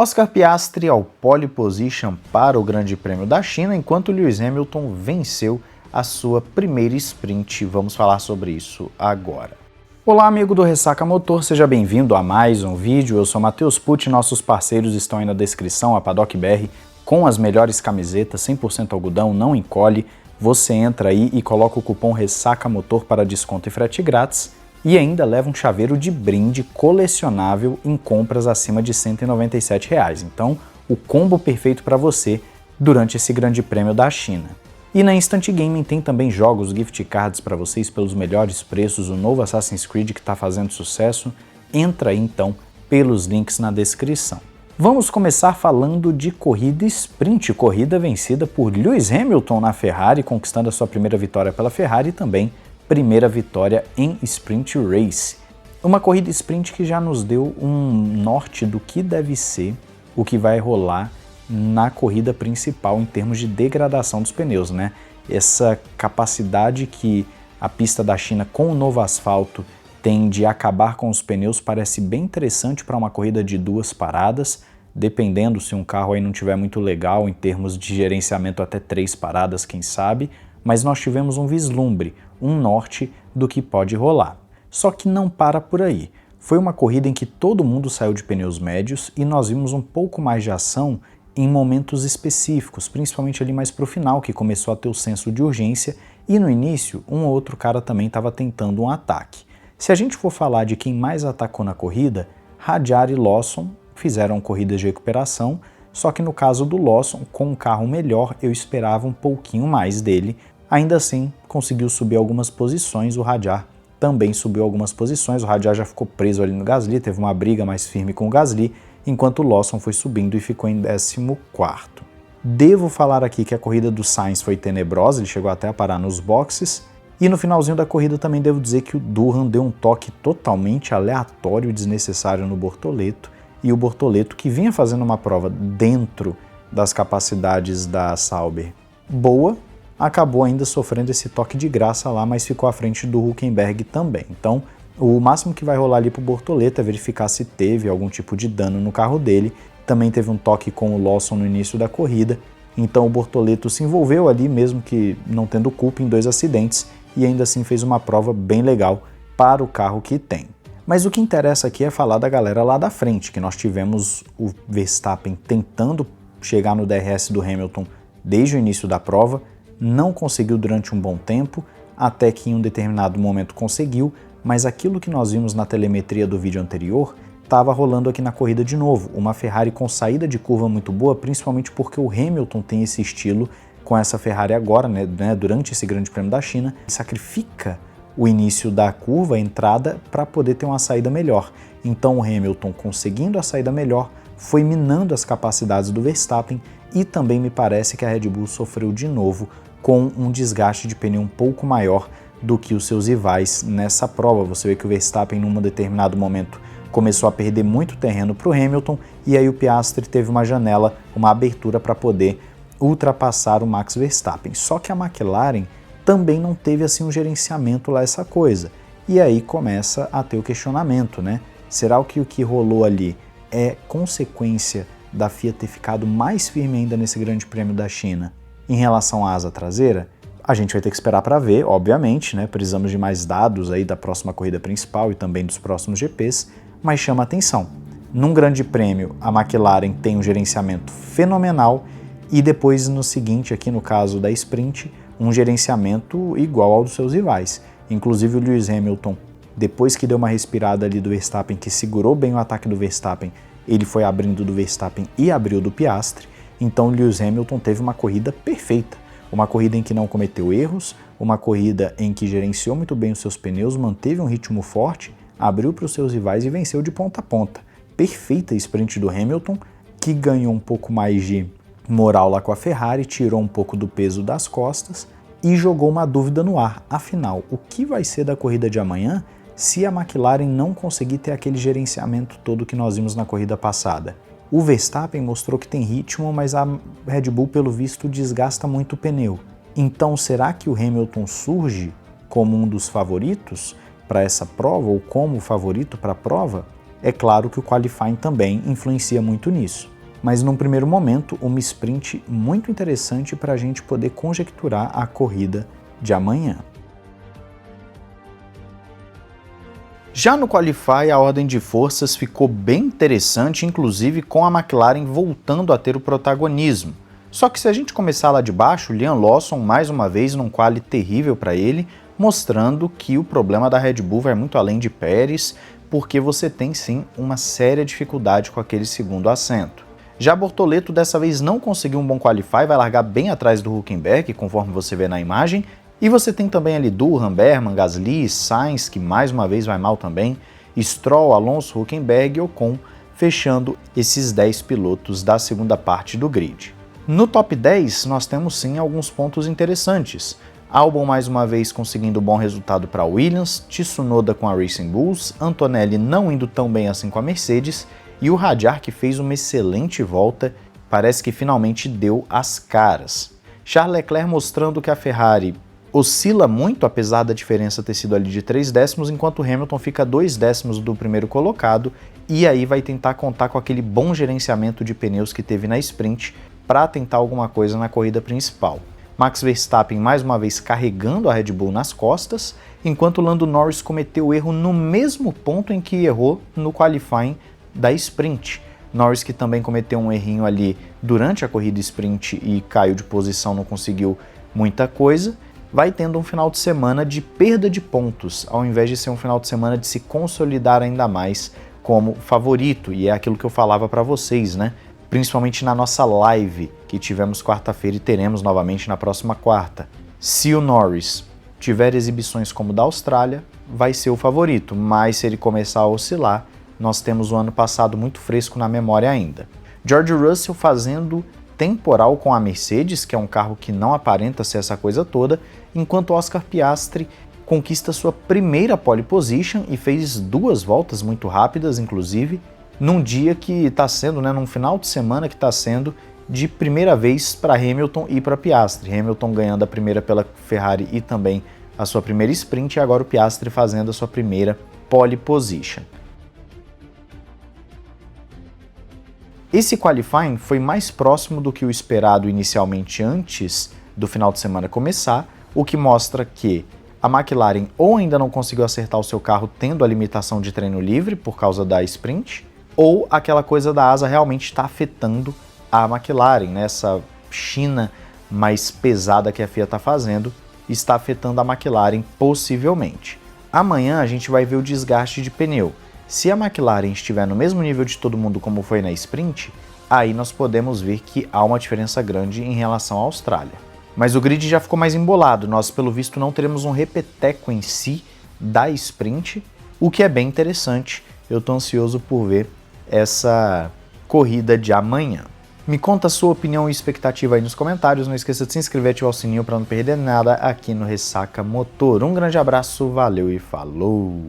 Oscar Piastri ao pole position para o Grande Prêmio da China, enquanto Lewis Hamilton venceu a sua primeira sprint. Vamos falar sobre isso agora. Olá, amigo do Ressaca Motor, seja bem-vindo a mais um vídeo. Eu sou Matheus Pucci, nossos parceiros estão aí na descrição, a Paddock BR, com as melhores camisetas, 100% algodão, não encolhe. Você entra aí e coloca o cupom Ressaca Motor para desconto e frete grátis. E ainda leva um chaveiro de brinde colecionável em compras acima de R$ 197. Então, o combo perfeito para você durante esse Grande Prêmio da China. E na Instant Gaming tem também jogos, gift cards para vocês pelos melhores preços, o novo Assassin's Creed que está fazendo sucesso. Entra aí então pelos links na descrição. Vamos começar falando de corrida sprint, corrida vencida por Lewis Hamilton na Ferrari, conquistando a sua primeira vitória pela Ferrari e também primeira vitória em Sprint Race. Uma corrida sprint que já nos deu um norte do que deve ser o que vai rolar na corrida principal em termos de degradação dos pneus, né? Essa capacidade que a pista da China com o novo asfalto tem de acabar com os pneus parece bem interessante para uma corrida de duas paradas, dependendo se um carro aí não tiver muito legal em termos de gerenciamento até 3 paradas, quem sabe, mas nós tivemos um vislumbre, um norte do que pode rolar. Só que não para por aí. Foi uma corrida em que todo mundo saiu de pneus médios e nós vimos um pouco mais de ação em momentos específicos, principalmente ali mais para o final, que começou a ter o senso de urgência, e no início um ou outro cara também estava tentando um ataque. Se a gente for falar de quem mais atacou na corrida, Hadjar e Lawson fizeram corridas de recuperação, só que no caso do Lawson, com um carro melhor, eu esperava um pouquinho mais dele. Ainda assim, conseguiu subir algumas posições, o Hadjar também subiu algumas posições, o Hadjar já ficou preso ali no Gasly, teve uma briga mais firme com o Gasly, enquanto o Lawson foi subindo e ficou em 14º. Devo falar aqui que a corrida do Sainz foi tenebrosa, ele chegou até a parar nos boxes, e no finalzinho da corrida também devo dizer que o Durham deu um toque totalmente aleatório e desnecessário no Bortoleto, e o Bortoleto, que vinha fazendo uma prova dentro das capacidades da Sauber boa, acabou ainda sofrendo esse toque de graça lá, mas ficou à frente do Hülkenberg também. Então, o máximo que vai rolar ali para o Bortoleto é verificar se teve algum tipo de dano no carro dele. Também teve um toque com o Lawson no início da corrida, então o Bortoleto se envolveu ali, mesmo que não tendo culpa, em 2 acidentes, e ainda assim fez uma prova bem legal para o carro que tem. Mas o que interessa aqui é falar da galera lá da frente, que nós tivemos o Verstappen tentando chegar no DRS do Hamilton desde o início da prova, não conseguiu durante um bom tempo, até que em um determinado momento conseguiu, mas aquilo que nós vimos na telemetria do vídeo anterior estava rolando aqui na corrida de novo, uma Ferrari com saída de curva muito boa, principalmente porque o Hamilton tem esse estilo com essa Ferrari agora, né, durante esse Grande Prêmio da China, sacrifica o início da curva, a entrada, para poder ter uma saída melhor. Então o Hamilton, conseguindo a saída melhor, foi minando as capacidades do Verstappen e também me parece que a Red Bull sofreu de novo com um desgaste de pneu um pouco maior do que os seus rivais nessa prova. Você vê que o Verstappen, num determinado momento, começou a perder muito terreno para o Hamilton e aí o Piastri teve uma janela, uma abertura para poder ultrapassar o Max Verstappen. Só que a McLaren também não teve assim um gerenciamento lá, essa coisa. E aí começa a ter o questionamento, né? Será que o que rolou ali é consequência da FIA ter ficado mais firme ainda nesse Grande Prêmio da China em relação à asa traseira? A gente vai ter que esperar para ver, obviamente, né? Precisamos de mais dados aí da próxima corrida principal e também dos próximos GPs, mas chama atenção. Num Grande Prêmio, a McLaren tem um gerenciamento fenomenal e depois no seguinte, aqui no caso da sprint, um gerenciamento igual ao dos seus rivais. Inclusive o Lewis Hamilton, depois que deu uma respirada ali do Verstappen, que segurou bem o ataque do Verstappen, ele foi abrindo do Verstappen e abriu do Piastri, então o Lewis Hamilton teve uma corrida perfeita, uma corrida em que não cometeu erros, uma corrida em que gerenciou muito bem os seus pneus, manteve um ritmo forte, abriu para os seus rivais e venceu de ponta a ponta. Perfeita a sprint do Hamilton, que ganhou um pouco mais de moral lá com a Ferrari, tirou um pouco do peso das costas e jogou uma dúvida no ar. Afinal, o que vai ser da corrida de amanhã se a McLaren não conseguir ter aquele gerenciamento todo que nós vimos na corrida passada? O Verstappen mostrou que tem ritmo, mas a Red Bull, pelo visto, desgasta muito o pneu. Então, será que o Hamilton surge como um dos favoritos para essa prova, ou como favorito para a prova? É claro que o qualifying também influencia muito nisso, mas num primeiro momento, uma sprint muito interessante para a gente poder conjecturar a corrida de amanhã. Já no Qualify, a ordem de forças ficou bem interessante, inclusive com a McLaren voltando a ter o protagonismo. Só que se a gente começar lá de baixo, Liam Lawson mais uma vez num quali terrível para ele, mostrando que o problema da Red Bull vai muito além de Pérez, porque você tem sim uma séria dificuldade com aquele segundo assento. Já Bortoleto dessa vez não conseguiu um bom Qualify, vai largar bem atrás do Hülkenberg, conforme você vê na imagem, e você tem também ali Durham, Berman, Gasly, Sainz, que mais uma vez vai mal também, Stroll, Alonso, Hülkenberg e Ocon, fechando esses 10 pilotos da segunda parte do grid. No top 10, nós temos sim alguns pontos interessantes. Albon mais uma vez conseguindo bom resultado para a Williams, Tsunoda com a Racing Bulls, Antonelli não indo tão bem assim com a Mercedes, e o Hadjar que fez uma excelente volta, parece que finalmente deu as caras. Charles Leclerc mostrando que a Ferrari oscila muito, apesar da diferença ter sido ali de 3 décimos, enquanto Hamilton fica 2 décimos do primeiro colocado, e aí vai tentar contar com aquele bom gerenciamento de pneus que teve na sprint para tentar alguma coisa na corrida principal. Max Verstappen mais uma vez carregando a Red Bull nas costas, enquanto Lando Norris cometeu erro no mesmo ponto em que errou no qualifying da sprint. Norris que também cometeu um errinho ali durante a corrida sprint e caiu de posição, não conseguiu muita coisa, vai tendo um final de semana de perda de pontos, ao invés de ser um final de semana de se consolidar ainda mais como favorito, e é aquilo que eu falava para vocês, né? Principalmente na nossa live que tivemos quarta-feira e teremos novamente na próxima quarta. Se o Norris tiver exibições como o da Austrália, vai ser o favorito, mas se ele começar a oscilar, nós temos o ano passado muito fresco na memória ainda. George Russell fazendo temporal com a Mercedes, que é um carro que não aparenta ser essa coisa toda, enquanto Oscar Piastri conquista sua primeira pole position e fez 2 voltas muito rápidas, inclusive, num dia que está sendo, num final de semana que está sendo de primeira vez para Hamilton e para Piastri. Hamilton ganhando a primeira pela Ferrari e também a sua primeira sprint, e agora o Piastri fazendo a sua primeira pole position. Esse qualifying foi mais próximo do que o esperado inicialmente antes do final de semana começar, o que mostra que a McLaren ou ainda não conseguiu acertar o seu carro tendo a limitação de treino livre por causa da sprint, ou aquela coisa da asa realmente está afetando a McLaren, essa China mais pesada que a FIA está fazendo, está afetando a McLaren possivelmente. Amanhã a gente vai ver o desgaste de pneu. Se a McLaren estiver no mesmo nível de todo mundo como foi na sprint, aí nós podemos ver que há uma diferença grande em relação à Austrália. Mas o grid já ficou mais embolado, nós pelo visto não teremos um repeteco em si da sprint, o que é bem interessante. Eu estou ansioso por ver essa corrida de amanhã. Me conta a sua opinião e expectativa aí nos comentários, não esqueça de se inscrever e ativar o sininho para não perder nada aqui no Ressaca Motor. Um grande abraço, valeu e falou!